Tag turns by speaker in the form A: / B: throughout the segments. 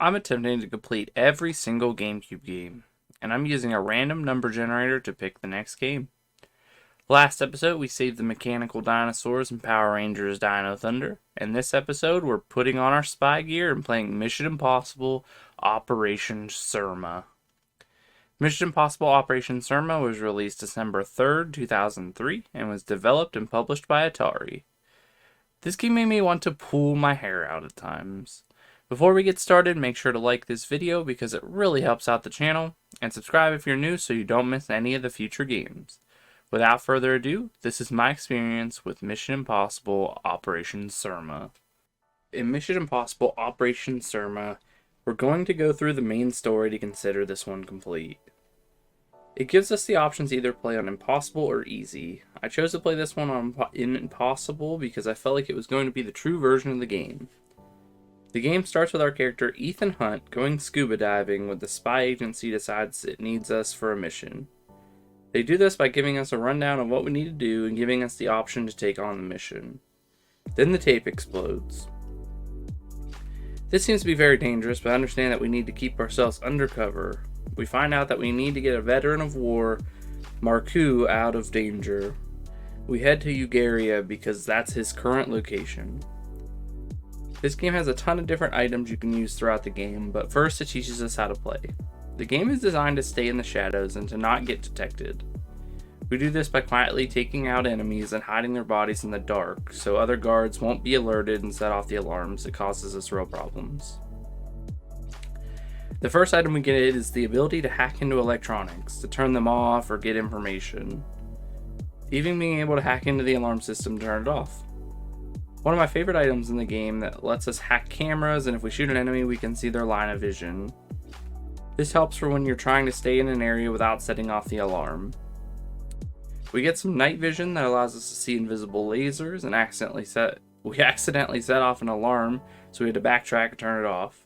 A: I'm attempting to complete every single Gamecube game, and I'm using a random number generator to pick the next game. Last episode, we saved the mechanical dinosaurs in Power Rangers Dino Thunder, and this episode, we're putting on our spy gear and playing Mission Impossible Operation Surma. Mission Impossible Operation Surma was released December 3rd, 2003, and was developed and published by Atari. This game made me want to pull my hair out at times. Before we get started, make sure to like this video because it really helps out the channel, and subscribe if you're new so you don't miss any of the future games. Without further ado, this is my experience with Mission Impossible Operation Surma. In Mission Impossible Operation Surma, we're going to go through the main story to consider this one complete. It gives us the options to either play on Impossible or Easy. I chose to play this one on Impossible because I felt like it was going to be the true version of the game. The game starts with our character Ethan Hunt going scuba diving when the spy agency decides it needs us for a mission. They do this by giving us a rundown of what we need to do and giving us the option to take on the mission. Then the tape explodes. This seems to be very dangerous, but I understand that we need to keep ourselves undercover. We find out that we need to get a veteran of war, Marku, out of danger. We head to Ugaria because that's his current location. This game has a ton of different items you can use throughout the game, but first it teaches us how to play. The game is designed to stay in the shadows and to not get detected. We do this by quietly taking out enemies and hiding their bodies in the dark, so other guards won't be alerted and set off the alarms that causes us real problems. The first item we get is the ability to hack into electronics, to turn them off or get information. Even being able to hack into the alarm system to turn it off. One of my favorite items in the game that lets us hack cameras, and if we shoot an enemy we can see their line of vision. This helps for when you're trying to stay in an area without setting off the alarm. We get some night vision that allows us to see invisible lasers and we accidentally set off an alarm, so we had to backtrack and turn it off.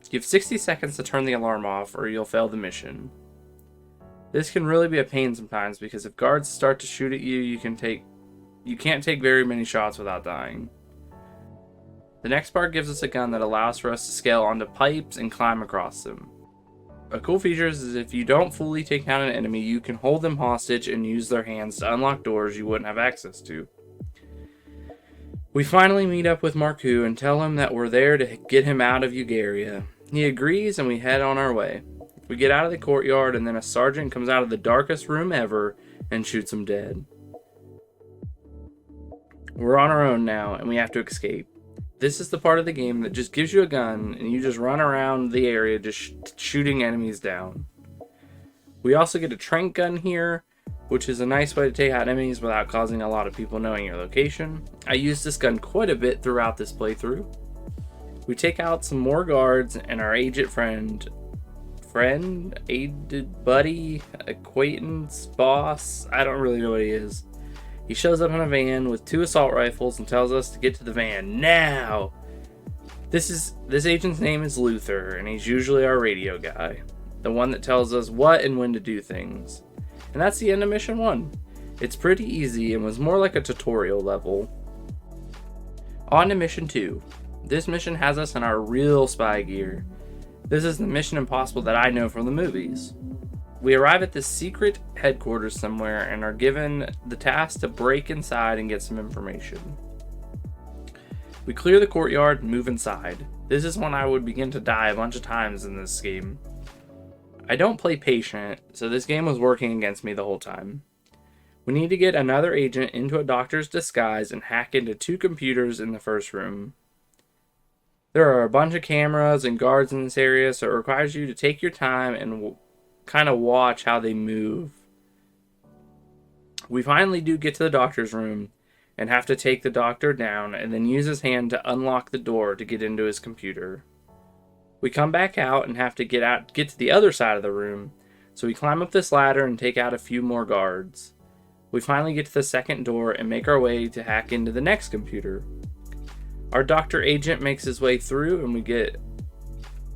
A: You have 60 seconds to turn the alarm off or you'll fail the mission. This can really be a pain sometimes because if guards start to shoot at you, you can't take very many shots without dying. The next part gives us a gun that allows for us to scale onto pipes and climb across them. A cool feature is if you don't fully take down an enemy, you can hold them hostage and use their hands to unlock doors you wouldn't have access to. We finally meet up with Marku and tell him that we're there to get him out of Ugaria. He agrees and we head on our way. We get out of the courtyard and then a sergeant comes out of the darkest room ever and shoots him dead. We're on our own now and we have to escape. This is the part of the game that just gives you a gun and you just run around the area just shooting enemies down. We also get a trank gun here, which is a nice way to take out enemies without causing a lot of people knowing your location. I used this gun quite a bit throughout this playthrough. We take out some more guards and our agent aided buddy, acquaintance, boss, I don't really know what he is. He shows up in a van with 2 assault rifles and tells us to get to the van now. This agent's name is Luther, and he's usually our radio guy, the one that tells us what and when to do things. And that's the end of mission 1. It's pretty easy and was more like a tutorial level. On to mission 2. This mission has us in our real spy gear. This is the Mission Impossible that I know from the movies. We arrive at this secret headquarters somewhere and are given the task to break inside and get some information. We clear the courtyard and move inside. This is when I would begin to die a bunch of times in this game. I don't play patient, so this game was working against me the whole time. We need to get another agent into a doctor's disguise and hack into 2 computers in the first room. There are a bunch of cameras and guards in this area, so it requires you to take your time and kind of watch how they move. We finally do get to the doctor's room and have to take the doctor down and then use his hand to unlock the door to get into his computer. We come back out and have to get to the other side of the room, so we climb up this ladder and take out a few more guards. We finally get to the second door and make our way to hack into the next computer. Our doctor agent makes his way through and we get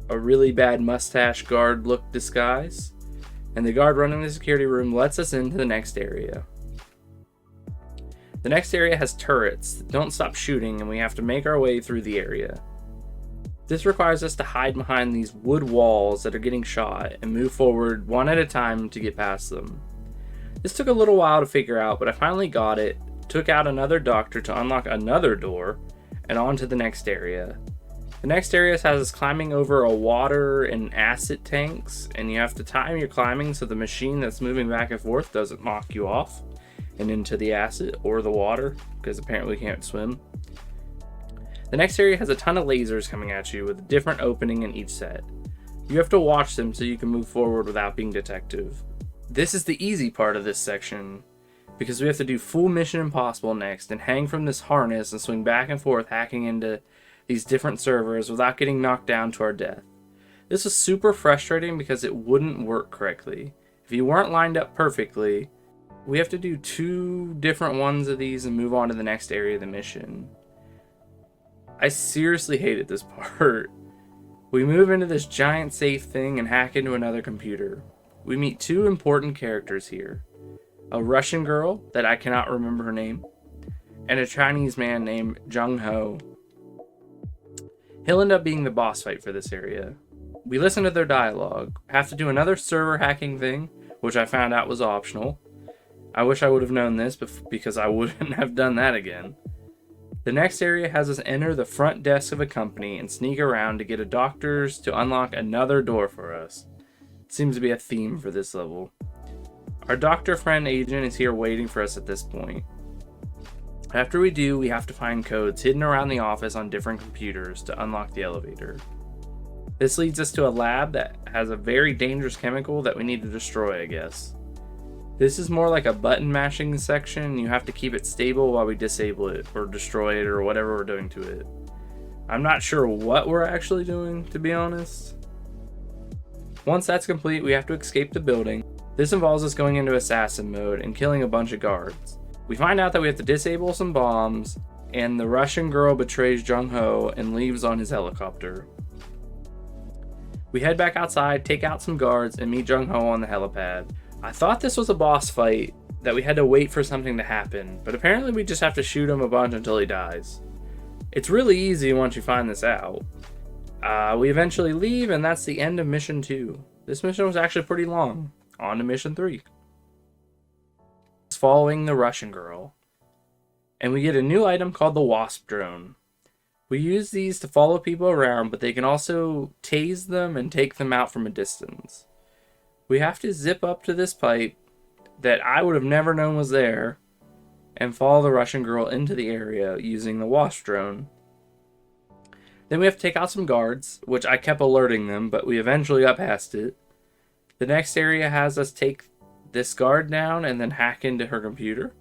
A: a really bad mustache guard look disguise, and the guard running the security room lets us into the next area. The next area has turrets that don't stop shooting and we have to make our way through the area. This requires us to hide behind these wood walls that are getting shot and move forward one at a time to get past them. This took a little while to figure out, but I finally got it, took out another doctor to unlock another door, and on to the next area. The next area has us climbing over a water and acid tanks, and you have to time your climbing so the machine that's moving back and forth doesn't knock you off and into the acid or the water, because apparently you can't swim. The next area has a ton of lasers coming at you with a different opening in each set. You have to watch them so you can move forward without being detected. This is the easy part of this section, because we have to do full Mission Impossible next and hang from this harness and swing back and forth hacking into these different servers without getting knocked down to our death. This was super frustrating because it wouldn't work correctly. If you weren't lined up perfectly, we have to do 2 different ones of these and move on to the next area of the mission. I seriously hated this part. We move into this giant safe thing and hack into another computer. We meet 2 important characters here. A Russian girl that I cannot remember her name, and a Chinese man named Jung Ho. He'll end up being the boss fight for this area. We listen to their dialogue, have to do another server hacking thing, which I found out was optional. I wish I would have known this because I wouldn't have done that again. The next area has us enter the front desk of a company and sneak around to get a doctor's to unlock another door for us. It seems to be a theme for this level. Our doctor friend agent is here waiting for us at this point. After we do, we have to find codes hidden around the office on different computers to unlock the elevator. This leads us to a lab that has a very dangerous chemical that we need to destroy, I guess. This is more like a button mashing section. You have to keep it stable while we disable it or destroy it or whatever we're doing to it. I'm not sure what we're actually doing, to be honest. Once that's complete, we have to escape the building. This involves us going into assassin mode and killing a bunch of guards. We find out that we have to disable some bombs, and the Russian girl betrays Jung Ho and leaves on his helicopter. We head back outside, take out some guards, and meet Jung Ho on the helipad. I thought this was a boss fight, that we had to wait for something to happen, but apparently we just have to shoot him a bunch until he dies. It's really easy once you find this out. We eventually leave, and that's the end of Mission 2. This mission was actually pretty long. On to Mission 3. Following the Russian girl, and we get a new item called the Wasp drone. We use these to follow people around, but they can also tase them and take them out from a distance. We have to zip up to this pipe that I would have never known was there and follow the Russian girl into the area using the Wasp drone. Then we have to take out some guards, which I kept alerting them, but we eventually got past it. The next area has us take this guard down and then hack into her computer.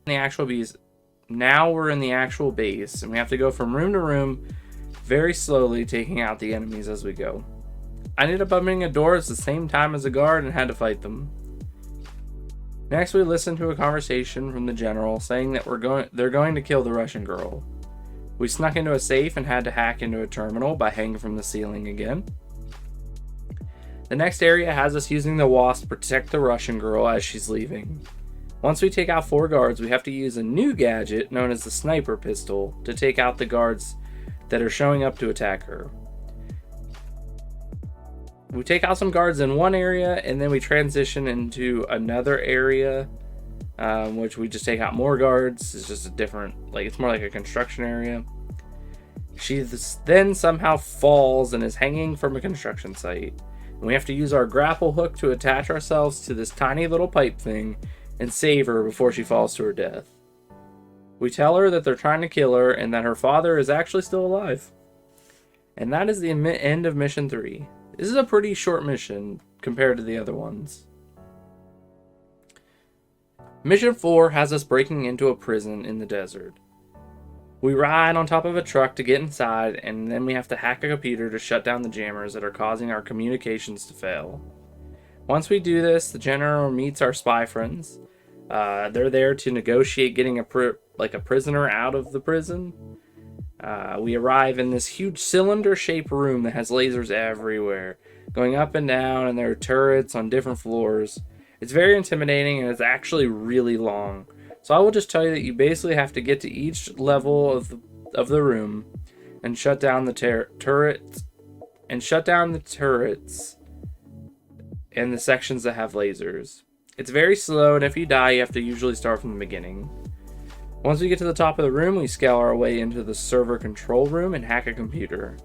A: Now we're in the actual base, and we have to go from room to room very slowly, taking out the enemies as we go. I ended up opening a door at the same time as a guard and had to fight them. Next, we listened to a conversation from the general saying that they're going to kill the Russian girl. We snuck into a safe and had to hack into a terminal by hanging from the ceiling again. The next area has us using the Wasp to protect the Russian girl as she's leaving. Once we take out 4 guards, we have to use a new gadget known as the sniper pistol to take out the guards that are showing up to attack her. We take out some guards in one area, and then we transition into another area, which we just take out more guards. It's just a different, it's more like a construction area. She then somehow falls and is hanging from a construction site. We have to use our grapple hook to attach ourselves to this tiny little pipe thing and save her before she falls to her death. We tell her that they're trying to kill her and that her father is actually still alive. And that is the end of Mission 3. This is a pretty short mission compared to the other ones. Mission 4 has us breaking into a prison in the desert. We ride on top of a truck to get inside, and then we have to hack a computer to shut down the jammers that are causing our communications to fail. Once we do this, the general meets our spy friends. They're there to negotiate getting a prisoner out of the prison. We arrive in this huge cylinder-shaped room that has lasers everywhere, going up and down, and there are turrets on different floors. It's very intimidating, and it's actually really long. So I will just tell you that you basically have to get to each level of the room and shut down the turrets and the sections that have lasers. It's very slow, and if you die, you have to usually start from the beginning. Once we get to the top of the room, we scale our way into the server control room and hack a computer.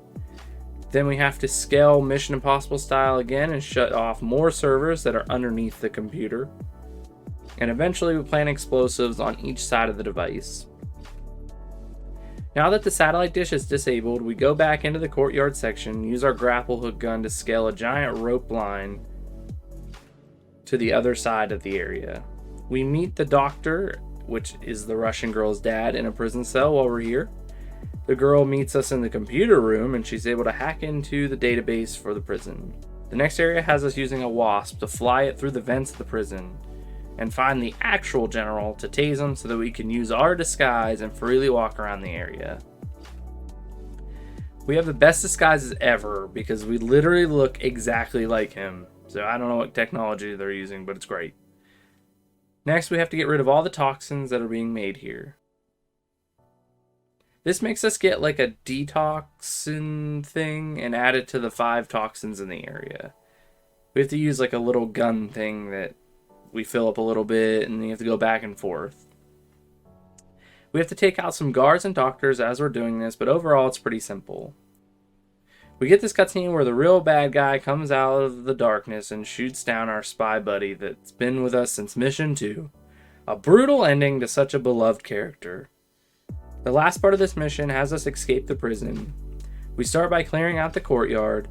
A: Then we have to scale Mission Impossible style again and shut off more servers that are underneath the computer. And eventually we plant explosives on each side of the device. Now that the satellite dish is disabled, we go back into the courtyard section, use our grapple hook gun to scale a giant rope line to the other side of the area. We meet the doctor, which is the Russian girl's dad, in a prison cell while we're here. The girl meets us in the computer room and she's able to hack into the database for the prison. The next area has us using a wasp to fly it through the vents of the prison and find the actual general to tase him so that we can use our disguise and freely walk around the area. We have the best disguises ever because we literally look exactly like him. So I don't know what technology they're using, but it's great. Next, we have to get rid of all the toxins that are being made here. This makes us get like a detoxin thing and add it to the 5 toxins in the area. We have to use like a little gun thing that we fill up a little bit and then you have to go back and forth. We have to take out some guards and doctors as we're doing this, but overall it's pretty simple. We get this cutscene where the real bad guy comes out of the darkness and shoots down our spy buddy that's been with us since Mission 2. A brutal ending to such a beloved character. The last part of this mission has us escape the prison. We start by clearing out the courtyard.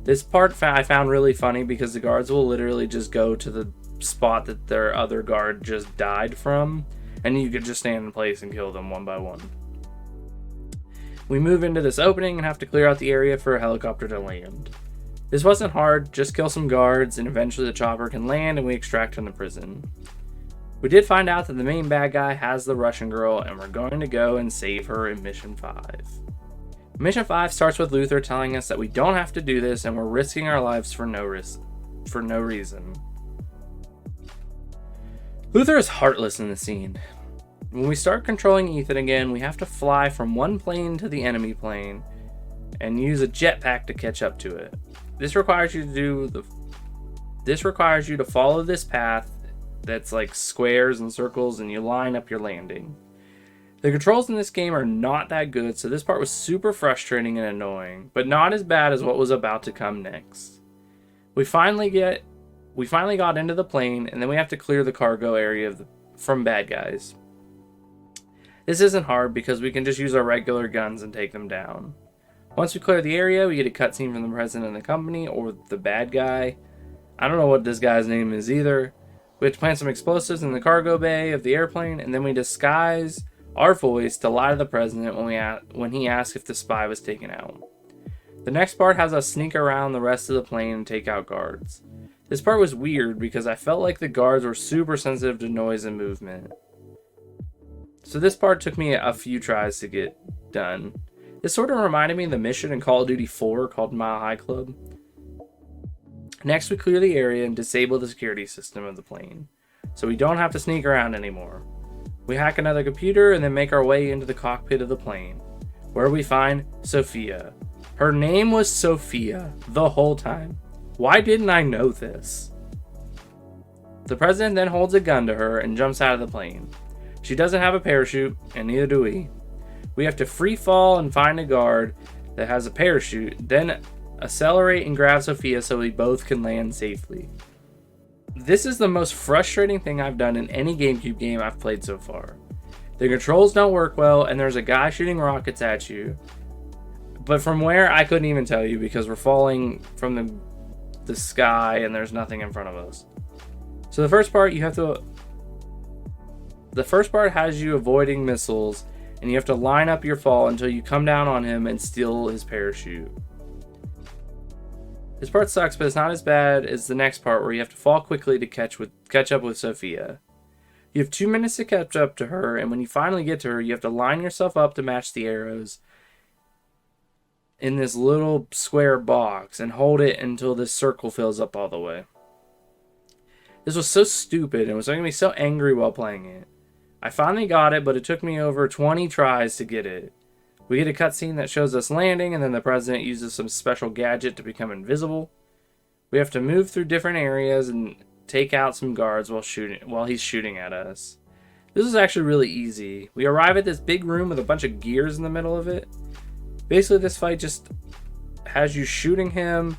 A: This part I found really funny because the guards will literally just go to the spot that their other guard just died from, and you could just stand in place and kill them one by one. We move into this opening and have to clear out the area for a helicopter to land. This wasn't hard, just kill some guards and eventually the chopper can land and we extract from the prison. We did find out that the main bad guy has the Russian girl and we're going to go and save her in Mission 5. Mission 5 starts with Luther telling us that we don't have to do this and we're risking our lives for no reason. Luther is heartless in the scene. When we start controlling Ethan again, we have to fly from one plane to the enemy plane and use a jetpack to catch up to it. This requires you to follow this path that's like squares and circles and you line up your landing. The controls in this game are not that good, so this part was super frustrating and annoying, but not as bad as what was about to come next. We finally got into the plane and then we have to clear the cargo area from bad guys. This isn't hard because we can just use our regular guns and take them down. Once we clear the area, we get a cutscene from the president of the company or the bad guy. I don't know what this guy's name is either. We have to plant some explosives in the cargo bay of the airplane, and then we disguise our voice to lie to the president when he asks if the spy was taken out. The next part has us sneak around the rest of the plane and take out guards. This part was weird because I felt like the guards were super sensitive to noise and movement. So this part took me a few tries to get done. This sort of reminded me of the mission in Call of Duty 4 called Mile High Club. Next, we clear the area and disable the security system of the plane, so we don't have to sneak around anymore. We hack another computer and then make our way into the cockpit of the plane, where we find Sophia. Her name was Sophia the whole time. Why didn't I know this? The president then holds a gun to her and jumps out of the plane. She doesn't have a parachute, and neither do we. We have to free fall and find a guard that has a parachute, then accelerate and grab Sophia so we both can land safely. This is the most frustrating thing I've done in any GameCube game I've played so far. The controls don't work well and there's a guy shooting rockets at you. But from where, I couldn't even tell you because we're falling from the sky and there's nothing in front of us. So the first part has you avoiding missiles and you have to line up your fall until you come down on him and steal his parachute. This part sucks, but it's not as bad as the next part where you have to fall quickly to catch up with Sophia. You have 2 minutes to catch up to her, and when you finally get to her, you have to line yourself up to match the arrows in this little square box and hold it until this circle fills up all the way. This was so stupid and it was making me so angry while playing it. I finally got it, but it took me over 20 tries to get it. We get a cutscene that shows us landing, and then the president uses some special gadget to become invisible. We have to move through different areas and take out some guards while he's shooting at us. This is actually really easy. We arrive at this big room with a bunch of gears in the middle of it. Basically, this fight just has you shooting him,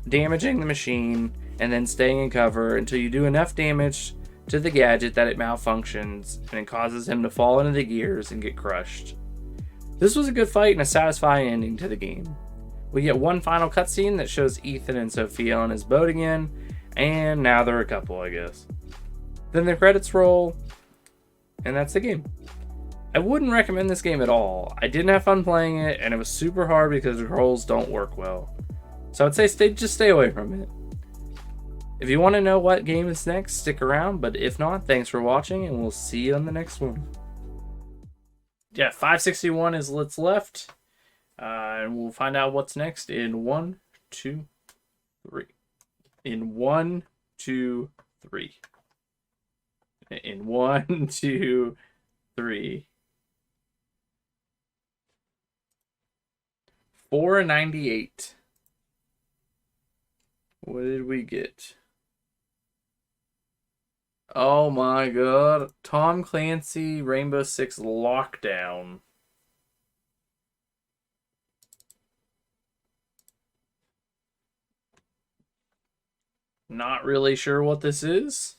A: damaging the machine, and then staying in cover until you do enough damage to the gadget that it malfunctions and it causes him to fall into the gears and get crushed. This was a good fight and a satisfying ending to the game. We get one final cutscene that shows Ethan and Sophia on his boat again, and now they're a couple, I guess. Then the credits roll, and that's the game. I wouldn't recommend this game at all. I didn't have fun playing it, and it was super hard because the controls don't work well. So I'd say just stay away from it. If you want to know what game is next, stick around, but if not, thanks for watching, and we'll see you on the next one. Yeah, 561 is what's left, and we'll find out what's next in 1, 2, 3. In 1, 2, 3. In 1, 2, 3. 498. What did we get? Oh my god. Tom Clancy Rainbow Six Lockdown. Not really sure what this is.